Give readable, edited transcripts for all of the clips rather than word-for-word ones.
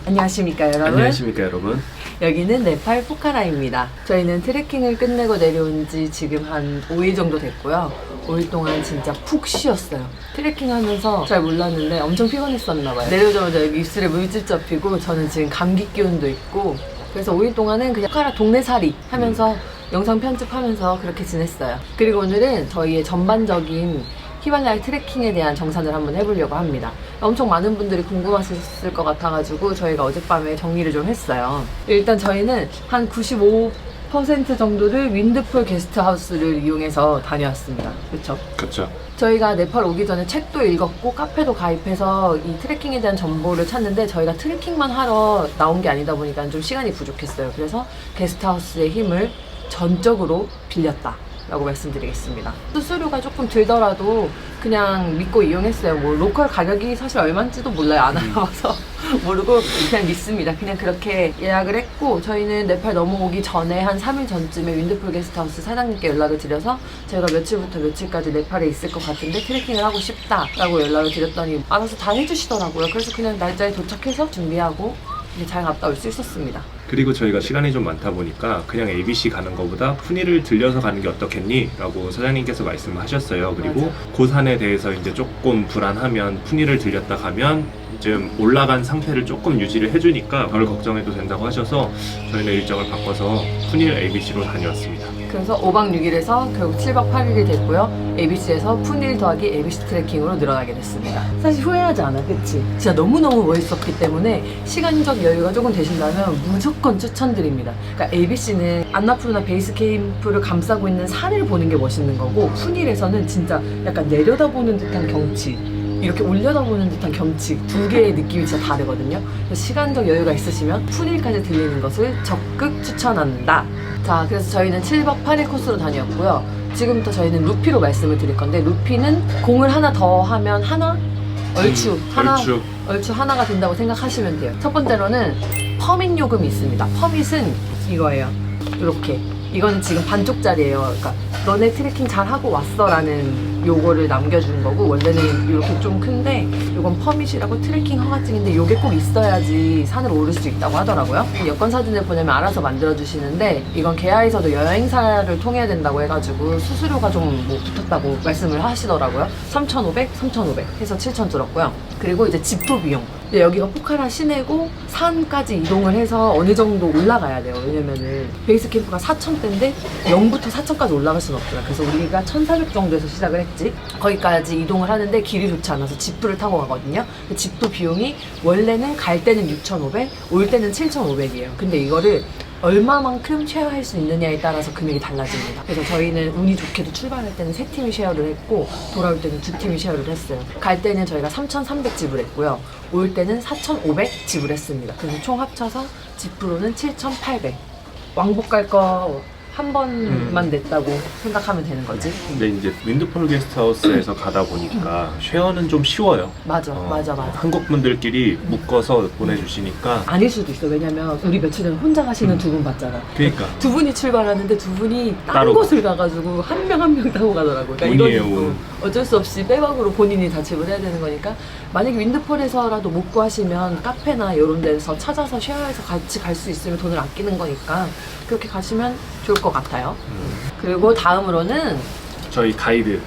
안녕하십니까 여러분. 안녕하십니까 여러분. 여기는 네팔 포카라입니다. 저희는 트레킹을 끝내고 내려온 지 지금 한 5일 정도 됐고요. 5일 동안 진짜 푹 쉬었어요. 트레킹 하면서 잘 몰랐는데 엄청 피곤했었나봐요. 내려오자마자 여기 입술에 물집 잡히고 저는 지금 감기 기운도 있고, 그래서 5일 동안은 그냥 포카라 동네살이 하면서 영상 편집하면서 그렇게 지냈어요. 그리고 오늘은 저희의 전반적인 히말라야 트레킹에 대한 정산을 한번 해보려고 합니다. 엄청 많은 분들이 궁금하셨을 것 같아가지고 저희가 어젯밤에 정리를 좀 했어요. 일단 저희는 한 95% 정도를 윈드폴 게스트하우스를 이용해서 다녀왔습니다. 그쵸? 그렇죠. 저희가 네팔 오기 전에 책도 읽었고 카페도 가입해서 이 트레킹에 대한 정보를 찾는데, 저희가 트레킹만 하러 나온 게 아니다 보니까 좀 시간이 부족했어요. 그래서 게스트하우스의 힘을 전적으로 빌렸다 라고 말씀드리겠습니다. 수수료가 조금 들더라도 그냥 믿고 이용했어요. 뭐 로컬 가격이 사실 얼마인지도 몰라요. 안 알아봐서 모르고 그냥 믿습니다. 그냥 그렇게 예약을 했고, 저희는 네팔 넘어오기 전에 한 3일 전쯤에 윈드풀 게스트하우스 사장님께 연락을 드려서 저희가 며칠부터 며칠까지 네팔에 있을 것 같은데 트레킹을 하고 싶다라고 연락을 드렸더니 알아서 다 해주시더라고요. 그래서 그냥 날짜에 도착해서 준비하고 이제 잘 갔다 올 수 있었습니다. 그리고 저희가 시간이 좀 많다 보니까 그냥 ABC 가는 것보다 푸니를 들려서 가는 게 어떻겠니? 라고 사장님께서 말씀을 하셨어요. 그리고 맞아. 고산에 대해서 이제 조금 불안하면 푸니를 들렸다 가면 좀 올라간 상태를 조금 유지를 해주니까 별 걱정해도 된다고 하셔서 저희는 일정을 바꿔서 푸니를 ABC로 다녀왔습니다. 그래서 5박 6일에서 결국 7박 8일이 됐고요. ABC에서 푸닐 더하기 ABC 트레킹으로 늘어나게 됐습니다. 사실 후회하지 않아, 그치? 진짜 너무너무 멋있었기 때문에 시간적 여유가 조금 되신다면 무조건 추천드립니다. 그러니까 ABC는 안나푸르나 베이스 캠프를 감싸고 있는 산을 보는 게 멋있는 거고, 푸닐에서는 진짜 약간 내려다보는 듯한 경치, 이렇게 올려다보는 듯한 경치, 두 개의 느낌이 진짜 다르거든요. 그래서 시간적 여유가 있으시면 푸닐까지 들리는 것을 적극 추천한다. 자, 그래서 저희는 7박 8일 코스로 다녔고요. 지금부터 저희는 루피로 말씀을 드릴 건데, 루피는 공을 하나 더 하면 하나? 얼추 하나가 된다고 생각하시면 돼요. 첫 번째로는 퍼밋 요금이 있습니다. 퍼밋은 이거예요. 이렇게. 이거는 지금 반쪽짜리예요. 그러니까 너네 트레킹 잘 하고 왔어 라는 요거를 남겨주는 거고, 원래는 이렇게 좀 큰데 이건 퍼밋이라고 트레킹 허가증인데 요게 꼭 있어야지 산을 오를 수 있다고 하더라고요. 여권 사진을 보내면 알아서 만들어주시는데, 이건 계야에서도 여행사를 통해야 된다고 해가지고 수수료가 좀 뭐 붙었다고 말씀을 하시더라고요. 3,500, 3,500 해서 7,000 들었고요. 그리고 이제 지프 비용. 여기가 포카라 시내고 산까지 이동을 해서 어느 정도 올라가야 돼요. 왜냐면은 베이스 캠프가 4,000대인데 0부터 4,000까지 올라갈 수는 없잖아. 그래서 우리가 1,400 정도에서 시작을 했지. 거기까지 이동을 하는데 길이 좋지 않아서 지프를 타고 가거든요. 지프 비용이 원래는 갈 때는 6,500, 올 때는 7,500이에요. 근데 이거를 얼마만큼 쉐어할 수 있느냐에 따라서 금액이 달라집니다. 그래서 저희는 운이 좋게도 출발할 때는 3팀이 쉐어를 했고, 돌아올 때는 2팀이 쉐어를 했어요. 갈 때는 저희가 3,300 지불했고요. 올 때는 4,500 지불했습니다. 그래서 총 합쳐서 지프로는 7,800. 왕복 갈 거 한 번만 냈다고 생각하면 되는 거지. 근데 이제 윈드폴 게스트하우스에서 가다 보니까 쉐어는 좀 쉬워요. 맞아. 한국 분들끼리 묶어서 보내주시니까. 아닐 수도 있어. 왜냐면 우리 며칠 전에 혼자 가시는 두 분 봤잖아. 그러니까 두 분이 출발하는데 두 분이 다른 따로 곳을 가가지고 한 명 한 명 타고 가더라고요. 그러니까 운이에요, 이건 운. 어쩔 수 없이 빼박으로 본인이 다 지불해야 되는 거니까, 만약에 윈드폴에서라도 못 구하시면 카페나 이런 데서 찾아서 쉐어해서 같이 갈 수 있으면 돈을 아끼는 거니까 그렇게 가시면 좋을 것 같아요. 그리고 다음으로는 저희 가이드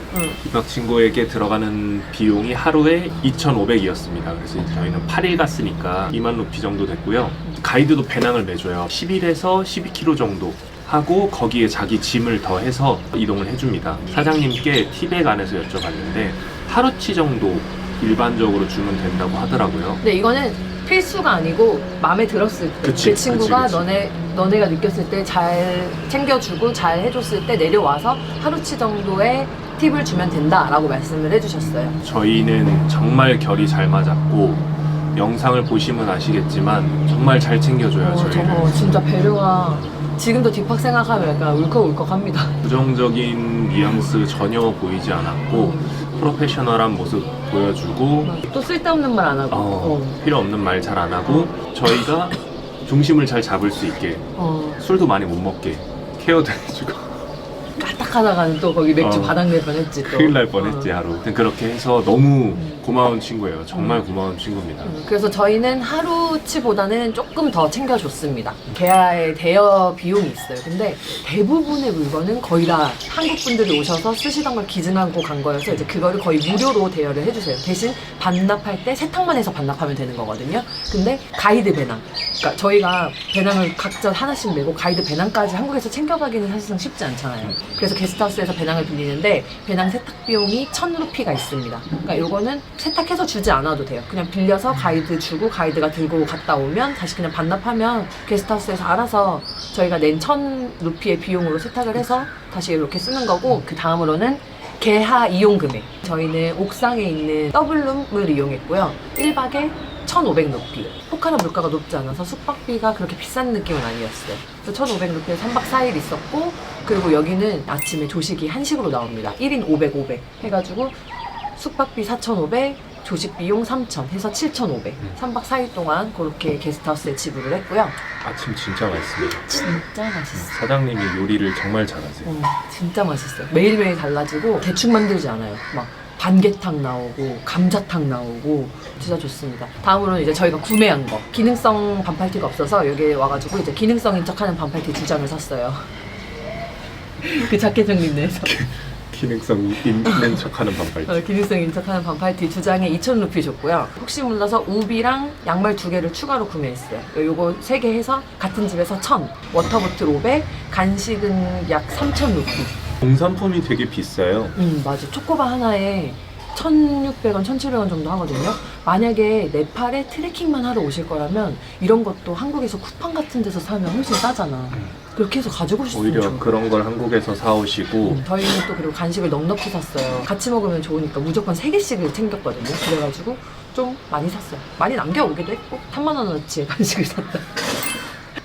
입학 친구에게 들어가는 비용이 하루에 2,500이었습니다. 그래서 이제 저희는 8일 갔으니까 2만 루피 정도 됐고요. 가이드도 배낭을 매줘요. 11에서 12kg 정도 하고 거기에 자기 짐을 더해서 이동을 해줍니다. 사장님께 티백 안에서 여쭤봤는데 하루치 정도 일반적으로 주면 된다고 하더라고요. 근데 이거는 필수가 아니고 마음에 들었을 때, 그치, 그 친구가 그치. 너네가 느꼈을 때 잘 챙겨주고 잘 해줬을 때 내려와서 하루치 정도의 팁을 주면 된다라고 말씀을 해주셨어요. 저희는 정말 결이 잘 맞았고, 영상을 보시면 아시겠지만 정말 잘 챙겨줘요. 저희를. 저거 진짜 배려가 지금도 뒷팍 생각하면 약간 울컥울컥합니다. 부정적인 뉘앙스 전혀 보이지 않았고 프로페셔널한 모습 보여주고, 또 쓸데없는 말 안 하고. 필요 없는 말 잘 안 하고, 저희가 중심을 잘 잡을 수 있게 술도 많이 못 먹게 케어도 해주고. 딱 하다가는 또 거기 맥주 바닥낼 뻔했지 또. 큰일 날 뻔했지 하루. 아무튼 그렇게 해서 너무 고마운 친구예요. 정말 고마운 친구입니다. 그래서 저희는 하루치보다는 조금 더 챙겨줬습니다. 계야에 대여 비용이 있어요. 근데 대부분의 물건은 거의 다 한국 분들이 오셔서 쓰시던 걸 기증하고 간 거여서 이제 그거를 거의 무료로 대여를 해주세요. 대신 반납할 때 세탁만 해서 반납하면 되는 거거든요. 근데 가이드 배낭, 그러니까 저희가 배낭을 각자 하나씩 메고 가이드 배낭까지 한국에서 챙겨가기는 사실상 쉽지 않잖아요. 그래서 게스트하우스에서 배낭을 빌리는데 배낭 세탁 비용이 1,000루피가 있습니다. 그러니까 요거는 세탁해서 주지 않아도 돼요. 그냥 빌려서 가이드 주고 가이드가 들고 갔다 오면 다시 그냥 반납하면 게스트하우스에서 알아서 저희가 낸 1,000루피의 비용으로 세탁을 해서 다시 이렇게 쓰는 거고, 그 다음으로는 개하 이용 금액. 저희는 옥상에 있는 더블룸을 이용했고요. 1박에 1,500루피. 포카라 물가가 높지 않아서 숙박비가 그렇게 비싼 느낌은 아니었어요. 그래서 1,500루피에 3박 4일 있었고, 그리고 여기는 아침에 조식이 한식으로 나옵니다. 1인 500, 500 해가지고 숙박비 4,500, 조식 비용 3,000 해서 7,500. 3박 4일 동안 그렇게 게스트하우스에 지불을 했고요. 아침 진짜 맛있습니다. 진짜 맛있어요. 사장님이 요리를 정말 잘하세요. 진짜 맛있어요. 매일매일 달라지고 대충 만들지 않아요. 막 반개탕 나오고 감자탕 나오고 진짜 좋습니다. 다음으로는 이제 저희가 구매한 거, 기능성 반팔티가 없어서 여기 와가지고 이제 기능성인 척하는 반팔티 2장을 샀어요. 그 자켓 형님네에서 기능성 있는 척하는 반팔티. 기능성 척하는 반팔티 2장에 2,000루피 줬고요. 혹시 몰라서 우비랑 양말 2개를 추가로 구매했어요. 요거 3개 해서 같은 집에서 1,000, 워터보틀 500, 간식은 약 3,000루피. 공산품이 되게 비싸요. 맞아. 초코바 하나에 1,600원, 1,700원 정도 하거든요. 만약에 네팔에 트레킹만 하러 오실 거라면 이런 것도 한국에서 쿠팡 같은 데서 사면 훨씬 싸잖아. 그렇게 해서 가지고 오시면 오히려 좋은 그런 걸 한국에서 사오시고 저희는 또 그리고 간식을 넉넉히 샀어요. 같이 먹으면 좋으니까 무조건 3개씩을 챙겼거든요. 그래가지고 좀 많이 샀어요. 많이 남겨오기도 했고 3만원어치의 간식을 샀다.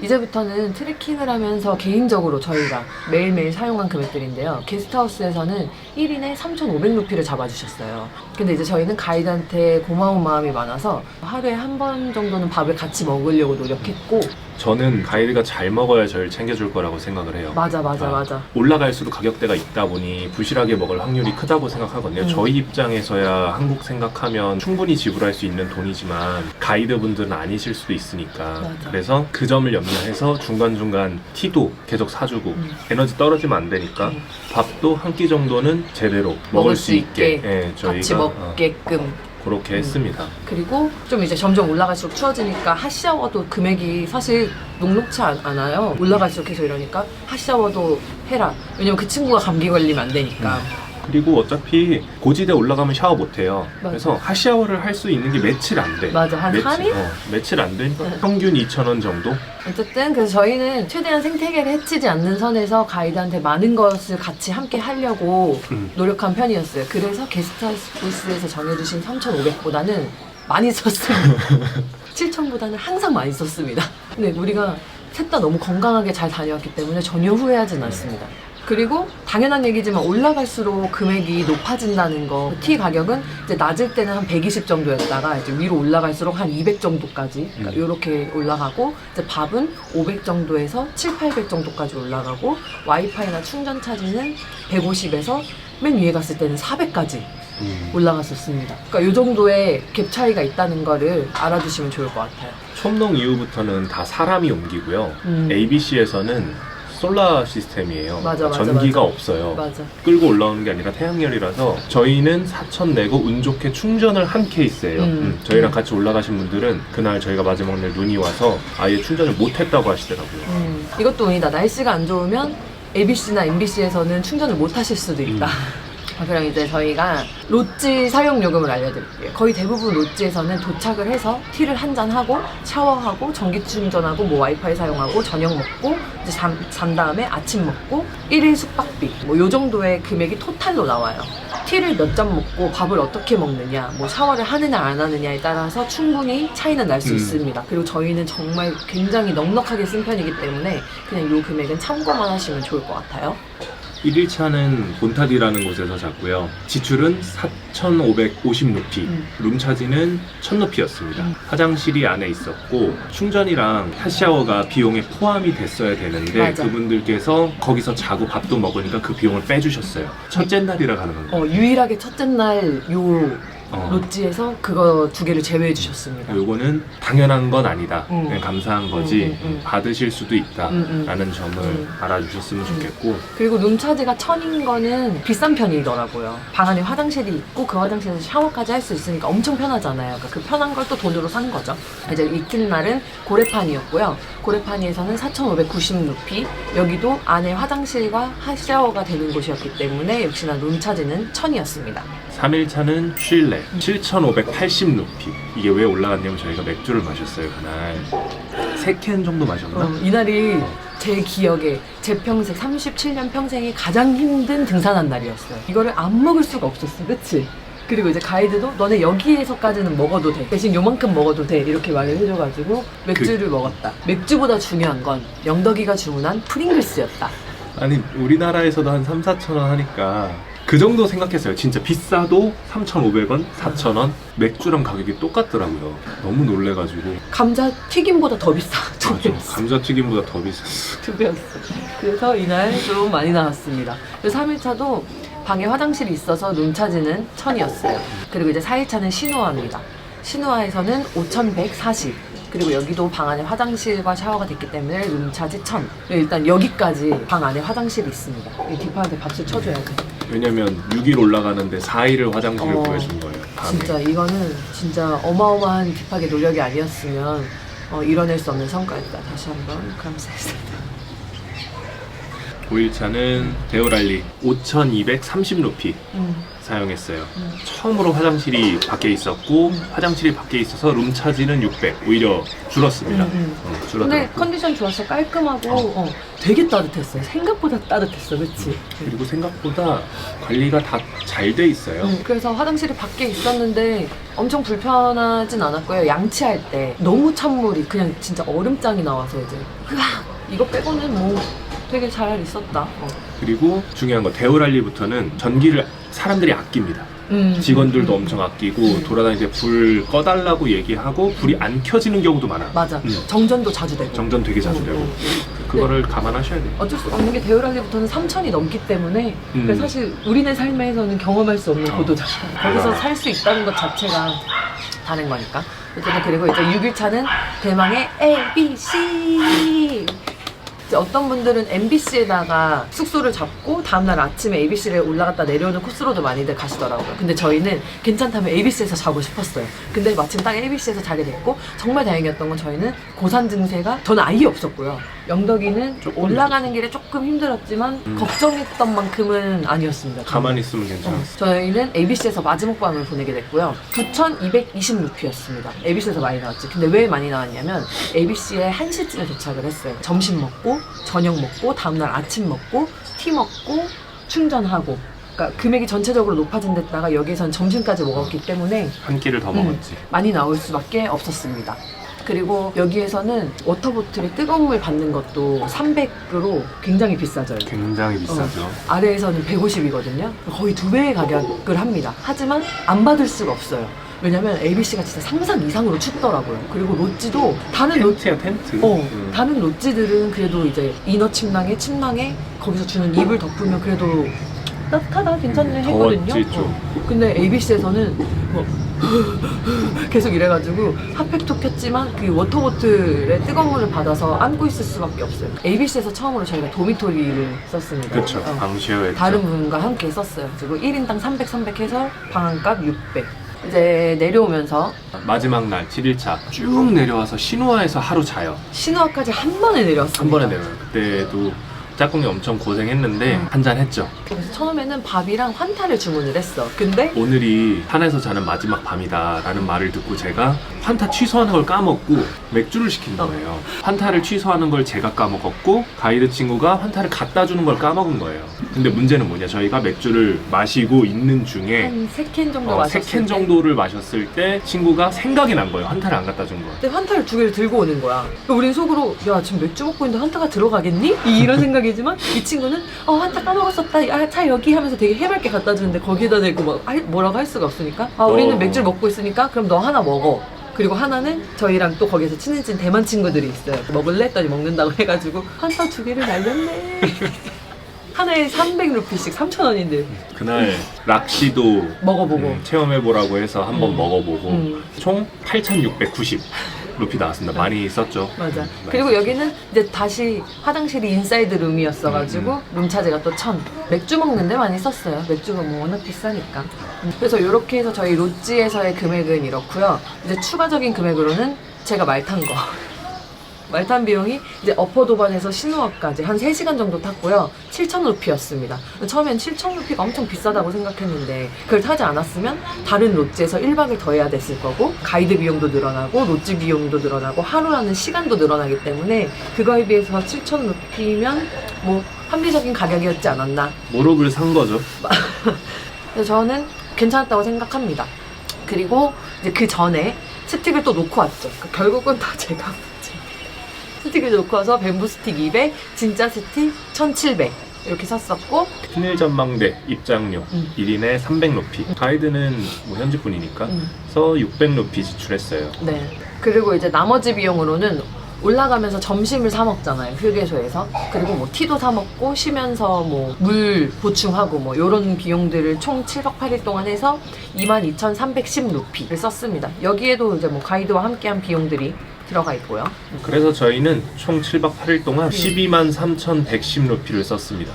이제부터는 트레킹을 하면서 개인적으로 저희가 매일매일 사용한 금액들인데요. 게스트하우스에서는 1인에 3,500루피를 잡아주셨어요. 근데 이제 저희는 가이드한테 고마운 마음이 많아서 하루에 한 번 정도는 밥을 같이 먹으려고 노력했고, 저는 가이드가 잘 먹어야 저를 챙겨줄 거라고 생각을 해요. 맞아. 올라갈수록 가격대가 있다 보니 부실하게 먹을 확률이 크다고 생각하거든요. 저희 입장에서야 한국 생각하면 충분히 지불할 수 있는 돈이지만 가이드분들은 아니실 수도 있으니까. 맞아. 그래서 그 점을 염려해서 중간중간 티도 계속 사주고 에너지 떨어지면 안 되니까 밥도 한 끼 정도는 제대로 먹을 수 있게 저희가 같이 먹게끔 그렇게 했습니다. 그리고 좀 이제 점점 올라갈수록 추워지니까 핫샤워도 금액이 사실 녹록치 않아요. 올라갈수록 계속 이러니까 핫샤워도 해라. 왜냐면 그 친구가 감기 걸리면 안 되니까. 그리고 어차피 고지대 올라가면 샤워 못 해요. 맞아. 그래서 핫샤워를 할 수 있는 게 며칠 안 돼. 맞아. 한 3일? 며칠 안 되니까 평균 2,000원 정도? 어쨌든 그래서 저희는 최대한 생태계를 해치지 않는 선에서 가이드한테 많은 것을 같이 함께 하려고 노력한 편이었어요. 그래서 게스트하우스에서 정해주신 3,500보다는 많이 썼습니다. 7,000보다는 항상 많이 썼습니다. 근데 우리가 셋 다 너무 건강하게 잘 다녀왔기 때문에 전혀 후회하진 않습니다. 그리고 당연한 얘기지만 올라갈수록 금액이 높아진다는 거. 티 가격은 이제 낮을 때는 한 120 정도였다가 이제 위로 올라갈수록 한 200 정도까지 이렇게 올라가고, 이제 밥은 500 정도에서 7, 800 정도까지 올라가고, 와이파이나 충전 차지는 150에서 맨 위에 갔을 때는 400까지 올라갔었습니다. 그러니까 이 정도의 갭 차이가 있다는 거를 알아두시면 좋을 것 같아요. 촌농 이후부터는 다 사람이 옮기고요. ABC에서는 솔라 시스템이에요. 맞아. 전기가 없어요. 맞아. 끌고 올라오는 게 아니라 태양열이라서 저희는 4,000 내고 운 좋게 충전을 한 케이스예요. 저희랑 같이 올라가신 분들은 그날 저희가 마지막 날 눈이 와서 아예 충전을 못 했다고 하시더라고요. 이것도 운이다. 날씨가 안 좋으면 ABC나 MBC에서는 충전을 못 하실 수도 있다. 그럼 이제 저희가 롯지 사용 요금을 알려드릴게요. 거의 대부분 롯지에서는 도착을 해서 티를 한잔하고 샤워하고 전기 충전하고 뭐 와이파이 사용하고 저녁 먹고 이제 잔 다음에 아침 먹고 1일 숙박비 뭐 요 정도의 금액이 토탈로 나와요. 티를 몇 잔 먹고 밥을 어떻게 먹느냐, 뭐 샤워를 하느냐 안 하느냐에 따라서 충분히 차이는 날 수 있습니다. 그리고 저희는 정말 굉장히 넉넉하게 쓴 편이기 때문에 그냥 요 금액은 참고만 하시면 좋을 것 같아요. 1일차는 본타디라는 곳에서 잤고요. 지출은 4,550루피, 룸차지는 1,000루피였습니다. 화장실이 안에 있었고 충전이랑 핫샤워가 비용에 포함이 됐어야 되는데 맞아. 그분들께서 거기서 자고 밥도 먹으니까 그 비용을 빼주셨어요. 첫째 날이라 가는 건가요? 유일하게 첫째 날 요 롯지에서 그거 2개를 제외해 주셨습니다. 요거는 당연한 건 아니다. 그냥 감사한 거지. 받으실 수도 있다라는 점을 알아주셨으면 좋겠고. 그리고 룸차지가 1,000인 거는 비싼 편이더라고요. 방 안에 화장실이 있고 그 화장실에서 샤워까지 할 수 있으니까 엄청 편하잖아요. 그러니까 그 편한 걸 또 돈으로 산 거죠. 이제 이튿날은 고레파니였고요. 고레파니에서는 4,590루피. 여기도 안에 화장실과 핫샤워가 되는 곳이었기 때문에 역시나 룸차지는 1,000이었습니다. 3일차는 쉴레 7,580루피. 이게 왜 올라갔냐면 저희가 맥주를 마셨어요 그날. 3캔 정도 마셨나? 이날이 제 기억에 제 평생 37년 평생이 가장 힘든 등산한 날이었어요. 이거를 안 먹을 수가 없었어, 그치? 그리고 이제 가이드도 너네 여기에서까지는 먹어도 돼, 대신 요만큼 먹어도 돼, 이렇게 말을 해줘가지고 맥주를 먹었다. 맥주보다 중요한 건 영덕이가 주문한 프링글스였다. 아니 우리나라에서도 한 3,4천 원 하니까 그 정도 생각했어요. 진짜 비싸도 3,500원, 4,000원. 맥주랑 가격이 똑같더라고요. 너무 놀래가지고. 감자 튀김보다 더 비싸. 두 배였어. 감자튀김보다 더 비쌌어. 2배였어. 그래서 이날 좀 많이 나왔습니다. 그래서 3일차도 방에 화장실이 있어서 룸차지는 1,000이었어요. 그리고 이제 4일차는 시누아입니다. 시누아에서는 5,140. 그리고 여기도 방 안에 화장실과 샤워가 됐기 때문에 룸차지 1,000. 일단 여기까지 방 안에 화장실이 있습니다. 이 디파한테 박수 쳐줘야 돼. 왜냐면 6일 올라가는데 4일을 화장실을 구해준 거예요. 밤에. 진짜 이거는 진짜 어마어마한 딥하게 노력이 아니었으면 이뤄낼 수 없는 성과였다. 다시 한번 감사했습니다. 5일차는 데오랄리 5,230루피 사용했어요. 처음으로 화장실이 밖에 있었고 화장실이 밖에 있어서 룸차지는 600. 오히려 줄었습니다. 근데 줄어들었고. 컨디션 좋았어. 깔끔하고 되게 따뜻했어요. 생각보다 따뜻했어. 그치? 그리고 생각보다 관리가 다 잘 돼 있어요. 그래서 화장실이 밖에 있었는데 엄청 불편하진 않았고요. 양치할 때 너무 찬물이 그냥 진짜 얼음장이 나와서 이제 으악! 이거 빼고는 뭐 되게 잘 있었다. 그리고 중요한 거 데오랄리부터는 전기를 사람들이 아낍니다. 직원들도 엄청 아끼고 돌아다닐 때 불 꺼달라고 얘기하고 불이 안 켜지는 경우도 많아. 맞아. 정전도 자주 되고. 정전 되게 자주 되고. 그거를 감안하셔야 돼요. 어쩔 수 없는 게 데오랄리부터는 3,000이 넘기 때문에 그래서 사실 우리네 삶에서는 경험할 수 없는 고도잖아. 거기서 살 수 있다는 것 자체가 다른 거니까. 어쨌든 그리고 이제 6일차는 대망의 ABC. 이제 어떤 분들은 MBC에다가 숙소를 잡고 다음날 아침에 ABC를 올라갔다 내려오는 코스로도 많이들 가시더라고요. 근데 저희는 괜찮다면 ABC에서 자고 싶었어요. 근데 마침 딱 ABC에서 자게 됐고 정말 다행이었던 건 저희는 고산 증세가 저는 아예 없었고요. 영덕이는 올라가는 길에 조금 힘들었지만 걱정했던 만큼은 아니었습니다. 가만히 있으면 괜찮았어. 저희는 ABC에서 마지막 밤을 보내게 됐고요. 9,220루피였습니다. ABC에서 많이 나왔지. 근데 왜 많이 나왔냐면 ABC에 1시쯤에 도착을 했어요. 점심 먹고 저녁 먹고 다음날 아침 먹고 티 먹고 충전하고, 그러니까 금액이 전체적으로 높아진 데다가 여기선 점심까지 먹었기 때문에 한 끼를 더 먹었지. 많이 나올 수밖에 없었습니다. 그리고 여기에서는 워터보틀에 뜨거운 물 받는 것도 300으로 굉장히 비싸져요. 굉장히 비싸죠. 아래에서는 150이거든요. 거의 2배의 가격을 합니다. 하지만 안 받을 수가 없어요. 왜냐면 ABC가 진짜 상상 이상으로 춥더라고요. 그리고 롯지도 다른 텐트야 텐트. 다른 롯지들은 그래도 이제 이너 침낭에 거기서 주는 이불 덮으면 그래도 따뜻하다 괜찮네 했거든요. 더웠지 좀. 근데 ABC에서는 뭐 계속 이래가지고 핫팩도 켰지만 그 워터보틀에 뜨거운 물을 받아서 안고 있을 수밖에 없어요. ABC에서 처음으로 저희가 도미토리를 썼습니다. 그렇죠. 방 쉐어했죠. 다른 분과 함께 썼어요. 그리고 1인당 300 해서 방한값 600. 이제 내려오면서 마지막 날 7일차 쭉 내려와서 시누아에서 하루 자요. 시누아까지 한 번에 내려왔습니다. 한 번에 내려요. 그때도 짝꿍이 엄청 고생했는데 한잔 했죠. 그래서 처음에는 밥이랑 환타를 주문을 했어. 근데 오늘이 산에서 자는 마지막 밤이다 라는 말을 듣고 제가 환타 취소하는 걸 까먹고 맥주를 시킨 거예요. 환타를 취소하는 걸 제가 까먹었고 가이드 친구가 환타를 갖다 주는 걸 까먹은 거예요. 근데 문제는 뭐냐, 저희가 맥주를 마시고 있는 중에 한 3캔 정도 마셨을 3캔 정도를 마셨을 때 친구가 생각이 난 거예요. 환타를 안 갖다 준 거. 근데 환타를 2개를 들고 오는 거야. 그러니까 우린 속으로 야 지금 맥주 먹고 있는데 환타가 들어가겠니? 이런 생각이 정상이지만 이 친구는 차 까먹었었다. 차 여기 하면서 되게 해맑게 갖다 주는데 거기에다 대고 뭐라고 할 수가 없으니까 우리는 맥주를 먹고 있으니까 그럼 너 하나 먹어. 그리고 하나는 저희랑 또 거기서 친해진 대만 친구들이 있어요. 먹을래? 했더니 먹는다고 해가지고 한타 2개를 날렸네. 하나에 300루피씩 3,000원인데 그날 락시도 먹어보고 체험해보라고 해서 한번 먹어보고 총 8,690 루피 나왔습니다. 많이 썼죠. 맞아. 그리고 여기는 이제 다시 화장실이 인사이드 룸이었어가지고 룸차지가 또 1,000. 맥주 먹는데 많이 썼어요. 맥주가 뭐 워낙 비싸니까. 그래서 이렇게 해서 저희 로찌에서의 금액은 이렇고요. 이제 추가적인 금액으로는 제가 말 탄 거. 말 탄 비용이 이제 어퍼도반에서 시누아까지 한 3시간 정도 탔고요. 7,000루피였습니다. 처음엔 7,000루피가 엄청 비싸다고 생각했는데 그걸 타지 않았으면 다른 롯지에서 1박을 더 해야 됐을 거고 가이드 비용도 늘어나고 롯지 비용도 늘어나고 하루라는 시간도 늘어나기 때문에 그거에 비해서 7,000루피면 뭐 합리적인 가격이었지 않았나. 무릎을 산 거죠. 그래서 저는 괜찮았다고 생각합니다. 그리고 이제 그 전에 스틱을 또 놓고 왔죠. 결국은 다 제가 스틱을 놓고 와서 뱀부 스틱 200, 진짜 스틱 1,700 이렇게 샀었고 신일 전망대 입장료 1인에 300루피 가이드는 뭐 현지 분이니까 그래서 600루피 지출했어요. 네. 그리고 이제 나머지 비용으로는 올라가면서 점심을 사 먹잖아요, 휴게소에서. 그리고 뭐 티도 사 먹고 쉬면서 뭐 물 보충하고 뭐 요런 비용들을 총 7박 8일 동안 해서 22,310루피를 썼습니다. 여기에도 이제 뭐 가이드와 함께한 비용들이 들어가 있고요. 그래서 저희는 총 7박 8일 동안 123,110루피를 썼습니다.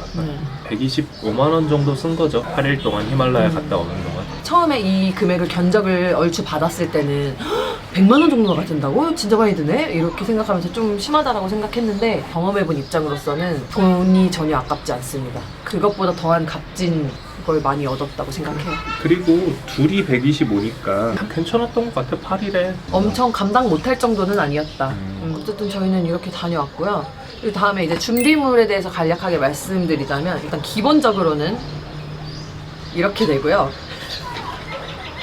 125만원 정도 쓴 거죠. 8일 동안 히말라야 갔다 오는 동안. 처음에 이 금액을 견적을 얼추 받았을 때는 100만 원 정도가 든다고? 진짜 많이 드네? 이렇게 생각하면서 좀 심하다라고 생각했는데 경험해본 입장으로서는 돈이 전혀 아깝지 않습니다. 그것보다 더한 값진 걸 많이 얻었다고 생각해요. 그리고 둘이 125니까 괜찮았던 것 같아. 8일에 엄청 감당 못할 정도는 아니었다. 어쨌든 저희는 이렇게 다녀왔고요. 그리고 다음에 이제 준비물에 대해서 간략하게 말씀드리자면 일단 기본적으로는 이렇게 되고요.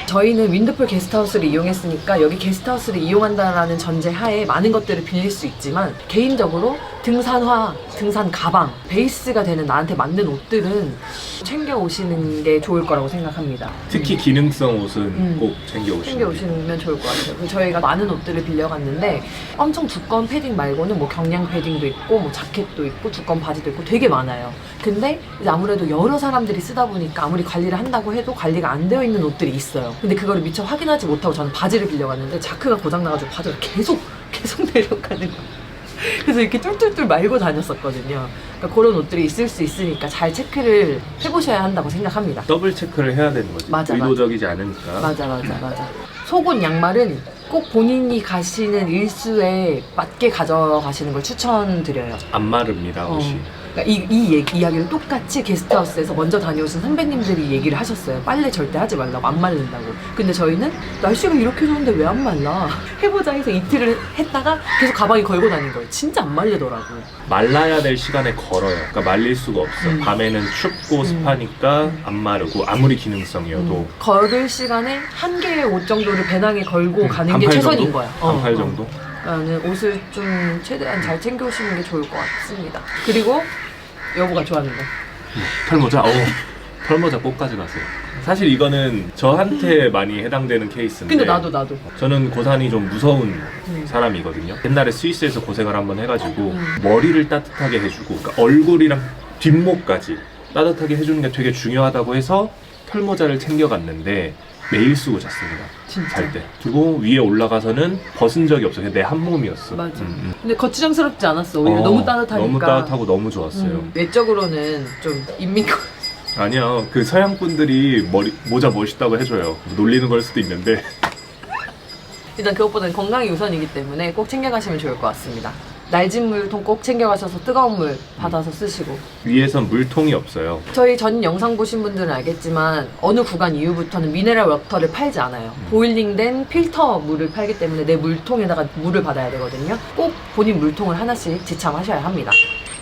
저희는 윈드풀 게스트하우스를 이용했으니까 여기 게스트하우스를 이용한다라는 전제 하에 많은 것들을 빌릴 수 있지만 개인적으로 등산화, 등산 가방, 베이스가 되는 나한테 맞는 옷들은 챙겨 오시는 게 좋을 거라고 생각합니다. 특히 기능성 옷은 꼭 챙겨 오시면 좋을 것 같아요. 그래서 저희가 많은 옷들을 빌려갔는데 엄청 두꺼운 패딩 말고는 뭐 경량 패딩도 있고 뭐 자켓도 있고 두꺼운 바지도 있고 되게 많아요. 근데 이제 아무래도 여러 사람들이 쓰다 보니까 아무리 관리를 한다고 해도 관리가 안 되어 있는 옷들이 있어요. 근데 그거를 미처 확인하지 못하고 저는 바지를 빌려갔는데 자크가 고장나가지고 바지가 계속 내려가는 거예요. 그래서 이렇게 뚫뚫뚫 말고 다녔었거든요. 그러니까 그런 옷들이 있을 수 있으니까 잘 체크를 해보셔야 한다고 생각합니다. 더블 체크를 해야 되는 거지. 맞아, 의도적이지 않으니까. 맞아. 속옷, 양말은 꼭 본인이 가시는 일수에 맞게 가져가시는 걸 추천드려요. 안 마릅니다, 옷이. 그러니까 이 이야기를 똑같이 게스트하우스에서 먼저 다녀오신 선배님들이 얘기를 하셨어요. 빨래 절대 하지 말라고, 안 말린다고. 근데 저희는 날씨가 이렇게 좋은데 왜 안 말라? 해보자 해서 이틀을 했다가 계속 가방에 걸고 다닌 거예요. 진짜 안 말리더라고. 말라야 될 시간에 걸어요. 그러니까 말릴 수가 없어. 밤에는 춥고 습하니까 안 마르고 아무리 기능성이어도 걸을 시간에 한 개의 옷 정도를 배낭에 걸고 가는 게 최선인 정도? 거야. 반팔 정도? 나는 옷을 좀 최대한 잘 챙겨오시는 게 좋을 것 같습니다. 그리고 여보가 좋아하는 거. 털모자? 털모자 꼭 가져가세요. 사실 이거는 저한테 많이 해당되는 케이스인데 근데 나도 저는 고산이 좀 무서운 사람이거든요. 옛날에 스위스에서 고생을 한번 해가지고 머리를 따뜻하게 해주고 그러니까 얼굴이랑 뒷목까지 따뜻하게 해주는 게 되게 중요하다고 해서 털모자를 챙겨갔는데 매일 쓰고 잤습니다. 진짜? 잘 때. 그리고 위에 올라가서는 벗은 적이 없어. 그냥 내 한 몸이었어. 맞아. 근데 거추장스럽지 않았어. 오히려 너무 따뜻하니까. 너무 따뜻하고 너무 좋았어요. 외적으로는 좀 인민권. 아니야. 그 서양 분들이 모자 멋있다고 해줘요. 놀리는 걸 수도 있는데. 일단 그것보다는 건강이 우선이기 때문에 꼭 챙겨가시면 좋을 것 같습니다. 날진 물통 꼭 챙겨가셔서 뜨거운 물 받아서 쓰시고. 위에선 물통이 없어요. 저희 전 영상 보신 분들은 알겠지만 어느 구간 이후부터는 미네랄 워터를 팔지 않아요. 보일링된 필터 물을 팔기 때문에 내 물통에다가 물을 받아야 되거든요. 꼭 본인 물통을 하나씩 지참하셔야 합니다.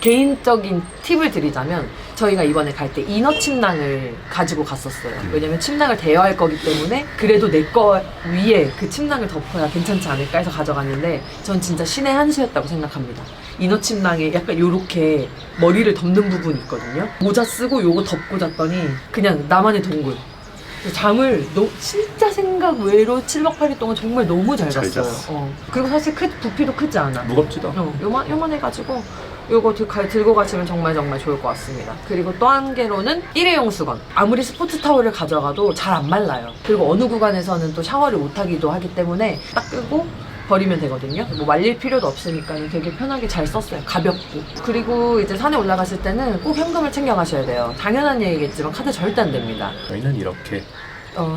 개인적인 팁을 드리자면 저희가 이번에 갈 때 이너 침낭을 가지고 갔었어요. 왜냐면 침낭을 대여할 거기 때문에 그래도 내 거 위에 그 침낭을 덮어야 괜찮지 않을까 해서 가져갔는데 전 진짜 신의 한 수였다고 생각합니다. 이너 침낭에 약간 요렇게 머리를 덮는 부분이 있거든요. 모자 쓰고 요거 덮고 잤더니 그냥 나만의 동굴. 잠을 진짜 생각 외로 7박 8일 동안 정말 너무 잘 잘 잤어요. 잤어. 그리고 사실 부피도 크지 않아. 무겁지도 않아. 요만해가지고 요거 들고 가시면 정말 좋을 것 같습니다. 그리고 또 한 개로는 일회용 수건. 아무리 스포츠 타월을 가져가도 잘 안 말라요. 그리고 어느 구간에서는 또 샤워를 못 하기도 하기 때문에 딱 끄고 버리면 되거든요. 뭐 말릴 필요도 없으니까 되게 편하게 잘 썼어요. 가볍고. 그리고 이제 산에 올라가실 때는 꼭 현금을 챙겨 가셔야 돼요. 당연한 얘기겠지만 카드 절대 안 됩니다. 저희는 이렇게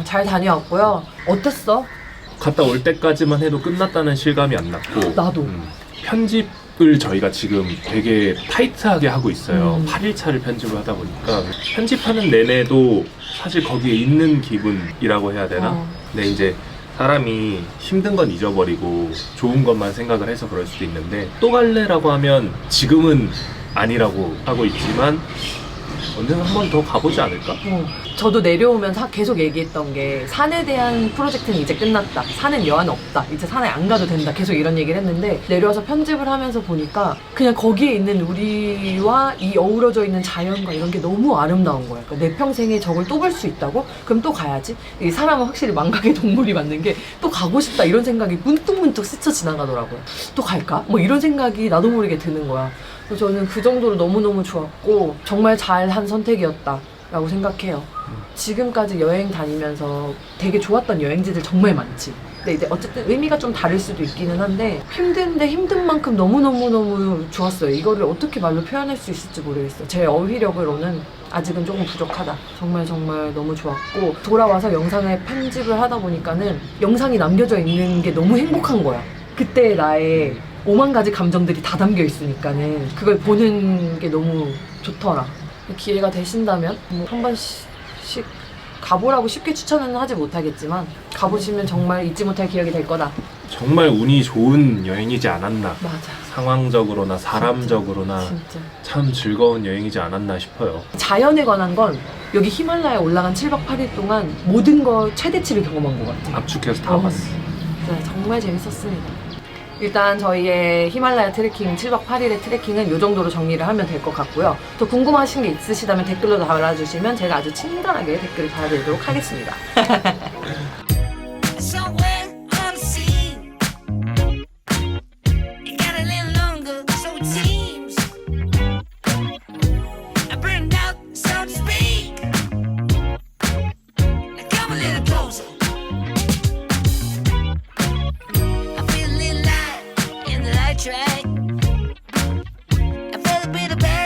잘 다녀왔고요. 어땠어? 갔다 올 때까지만 해도 끝났다는 실감이 안 났고 나도. 편집을 저희가 지금 되게 타이트하게 하고 있어요. 8일차를 편집을 하다 보니까 편집하는 내내도 사실 거기에 있는 기분이라고 해야 되나? 근데 이제 사람이 힘든 건 잊어버리고 좋은 것만 생각을 해서 그럴 수도 있는데 또 갈래라고 하면 지금은 아니라고 하고 있지만 언젠가 한 번 더 가보지 않을까? 저도 내려오면서 계속 얘기했던 게 산에 대한 프로젝트는 이제 끝났다. 산엔 여한 없다. 이제 산에 안 가도 된다. 계속 이런 얘기를 했는데 내려와서 편집을 하면서 보니까 그냥 거기에 있는 우리와 이 어우러져 있는 자연과 이런 게 너무 아름다운 거야. 그러니까 내 평생에 저걸 또 볼 수 있다고? 그럼 또 가야지. 이 사람은 확실히 망각의 동물이 맞는 게 또 가고 싶다 이런 생각이 문득문득 스쳐 지나가더라고요. 또 갈까? 뭐 이런 생각이 나도 모르게 드는 거야. 그래서 저는 그 정도로 너무너무 좋았고 정말 잘한 선택이었다 라고 생각해요. 지금까지 여행 다니면서 되게 좋았던 여행지들 정말 많지. 근데 이제 어쨌든 의미가 좀 다를 수도 있기는 한데 힘든데 힘든 만큼 너무너무 좋았어요. 이거를 어떻게 말로 표현할 수 있을지 모르겠어요. 제 어휘력으로는 아직은 조금 부족하다. 정말 너무 좋았고 돌아와서 영상을 편집을 하다 보니까는 영상이 남겨져 있는 게 너무 행복한 거야. 그때 나의 5만 가지 감정들이 다 담겨 있으니까는 그걸 보는 게 너무 좋더라. 기회가 되신다면 뭐 한 번씩 가보라고 쉽게 추천은 하지 못하겠지만 가보시면 정말 잊지 못할 기억이 될 거다. 정말 운이 좋은 여행이지 않았나. 맞아. 상황적으로나 사람적으로나 진짜. 참 즐거운 여행이지 않았나 싶어요. 자연에 관한 건 여기 히말라야에 올라간 7박 8일 동안 모든 거 최대치를 경험한 것 같아. 압축해서 다 봤어. 네, 정말 재밌었습니다. 일단 저희의 히말라야 트레킹 7박 8일의 트레킹은 이 정도로 정리를 하면 될 것 같고요. 더 궁금하신 게 있으시다면 댓글로 달아주시면 제가 아주 친절하게 댓글을 달아드리도록 하겠습니다.